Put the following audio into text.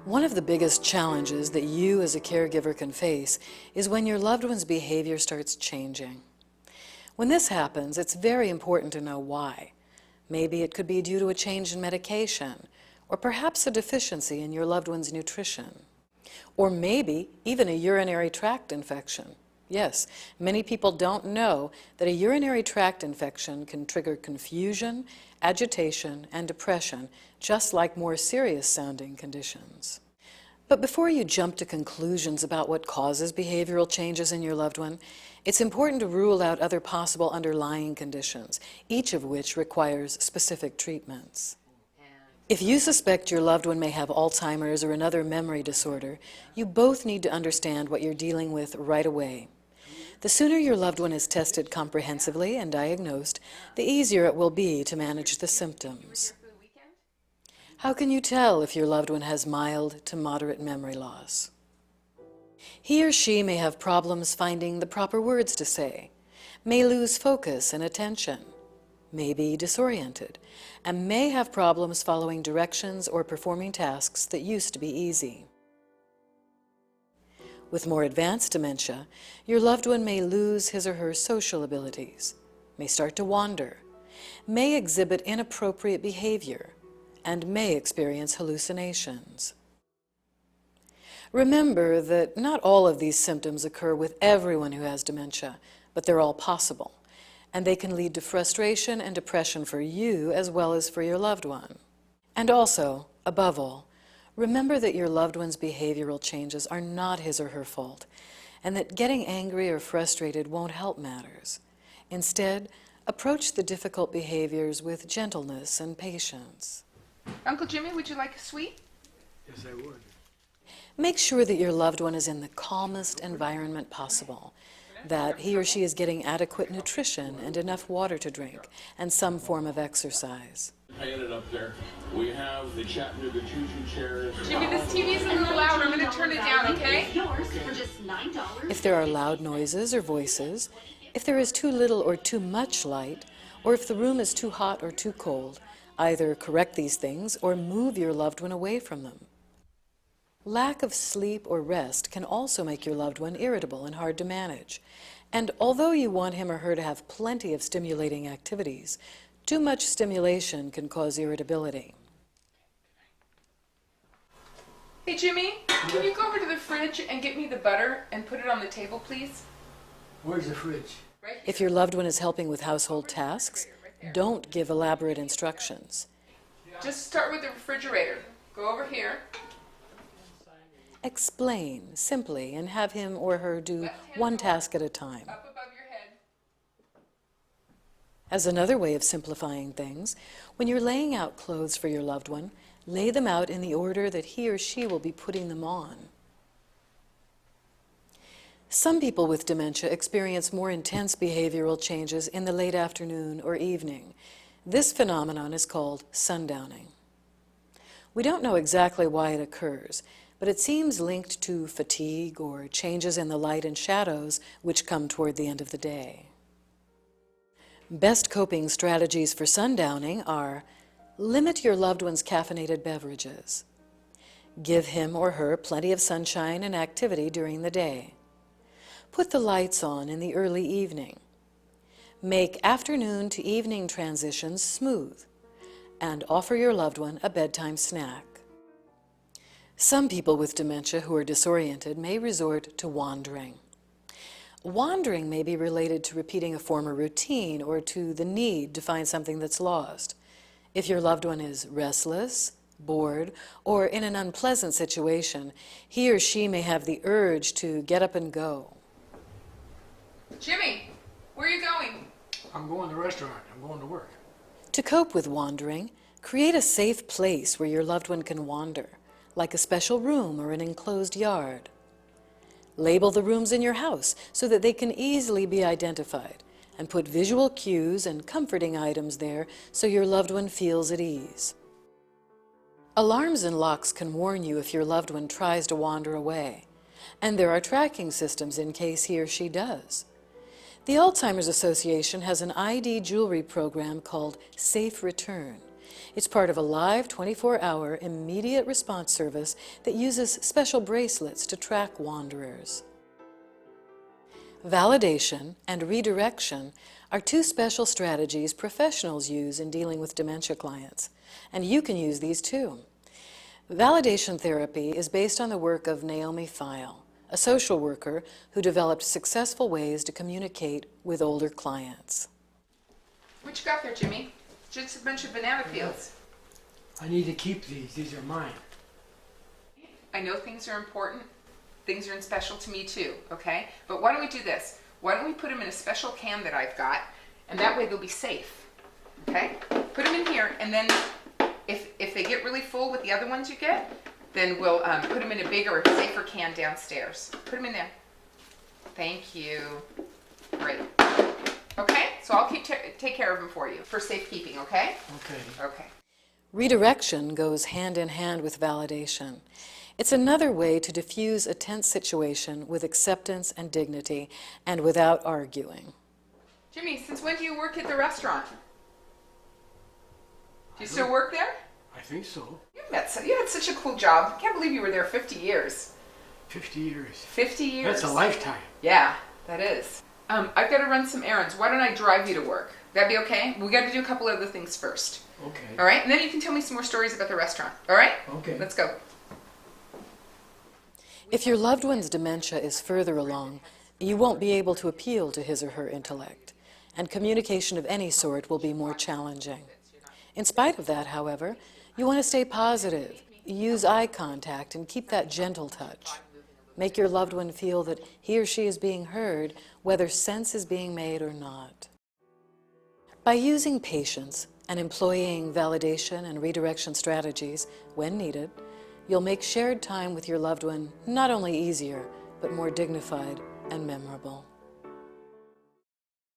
One of the biggest challenges that you as a caregiver can face is when your loved one's behavior starts changing. When this happens, it's very important to know why. Maybe it could be due to a change in medication, or perhaps a deficiency in your loved one's nutrition. Or maybe even a urinary tract infection. Yes, many people don't know that a urinary tract infection can trigger confusion, agitation, and depression, just like more serious sounding conditions. But before you jump to conclusions about what causes behavioral changes in your loved one, it's important to rule out other possible underlying conditions, each of which requires specific treatments. If you suspect your loved one may have Alzheimer's or another memory disorder, you both need to understand what you're dealing with right away. The sooner your loved one is tested comprehensively and diagnosed, the easier it will be to manage the symptoms. How can you tell if your loved one has mild to moderate memory loss? He or she may have problems finding the proper words to say, may lose focus and attention, may be disoriented, and may have problems following directions or performing tasks that used to be easy. With more advanced dementia, your loved one may lose his or her social abilities, may start to wander, may exhibit inappropriate behavior, and may experience hallucinations. Remember that not all of these symptoms occur with everyone who has dementia, but they're all possible, and they can lead to frustration and depression for you as well as for your loved one. And also, above all, remember that your loved one's behavioral changes are not his or her fault, and that getting angry or frustrated won't help matters. Instead, approach the difficult behaviors with gentleness and patience. Uncle Jimmy, would you like a sweet? Yes, I would. Make sure that your loved one is in the calmest environment possible, that he or she is getting adequate nutrition and enough water to drink, and some form of exercise. I ended up there. We have the Chattanooga choo-choo chairs. Jimmy, this TV is a little loud. I'm going to turn it down, okay? If there are loud noises or voices, if there is too little or too much light, or if the room is too hot or too cold, either correct these things or move your loved one away from them. Lack of sleep or rest can also make your loved one irritable and hard to manage. And although you want him or her to have plenty of stimulating activities, too much stimulation can cause irritability. Hey, Jimmy, can you go over to the fridge and get me the butter and put it on the table, please? Where's the fridge? Right here. If your loved one is helping with household tasks, don't give elaborate instructions. Just start with the refrigerator. Go over here. Explain simply and have him or her do one task at a time. Up above your head. As another way of simplifying things, when you're laying out clothes for your loved one, lay them out in the order that he or she will be putting them on. Some people with dementia experience more intense behavioral changes in the late afternoon or evening. This phenomenon is called Sundowning. We don't know exactly why it occurs, but it seems linked to fatigue or changes in the light and shadows which come toward the end of the day. Best coping strategies for sundowning are: limit your loved one's caffeinated beverages. Give him or her plenty of sunshine and activity during the day. Put the lights on in the early evening. Make afternoon to evening transitions smooth, and offer your loved one a bedtime snack. Some people with dementia who are disoriented may resort to wandering. Wandering may be related to repeating a former routine or to the need to find something that's lost. If your loved one is restless, bored, or in an unpleasant situation, he or she may have the urge to get up and go. Jimmy, where are you going? I'm going to the restaurant. I'm going to work. To cope with wandering, create a safe place where your loved one can wander, like a special room or an enclosed yard. Label the rooms in your house so that they can easily be identified, and put visual cues and comforting items there so your loved one feels at ease. Alarms and locks can warn you if your loved one tries to wander away, and there are tracking systems in case he or she does. The Alzheimer's Association has an ID jewelry program called Safe Return. It's part of a live 24-hour immediate response service that uses special bracelets to track wanderers. Validation and redirection are two special strategies professionals use in dealing with dementia clients, and you can use these too. Validation therapy is based on the work of Naomi Feil, a social worker who developed successful ways to communicate with older clients. What you got there, Jimmy? Just a bunch of banana peels. I need to keep these. These are mine. I know things are important. Things are special to me too, okay? But why don't we do this? Why don't we put them in a special can that I've got, and that way they'll be safe, okay? Put them in here, and then if they get really full with the other ones you get, then we'll put them in a bigger, safer can downstairs. Put them in there. Thank you. Great. Okay, so I'll take care of them for you for safekeeping, okay? Okay. Okay. Redirection goes hand in hand with validation. It's another way to diffuse a tense situation with acceptance and dignity and without arguing. Jimmy, since when do you work at the restaurant? Do you still work there? I think so. You had such a cool job. I can't believe you were there 50 years. 50 years. 50 years. That's a lifetime. Yeah, that is. I've got to run some errands. Why don't I drive you to work? That'd be okay? We got to do a couple other things first. Okay. All right? And then you can tell me some more stories about the restaurant. All right? Okay. Let's go. If your loved one's dementia is further along, you won't be able to appeal to his or her intellect, and communication of any sort will be more challenging. In spite of that, however, you want to stay positive, use eye contact, and keep that gentle touch. Make your loved one feel that he or she is being heard, whether sense is being made or not. By using patience and employing validation and redirection strategies when needed, you'll make shared time with your loved one not only easier, but more dignified and memorable.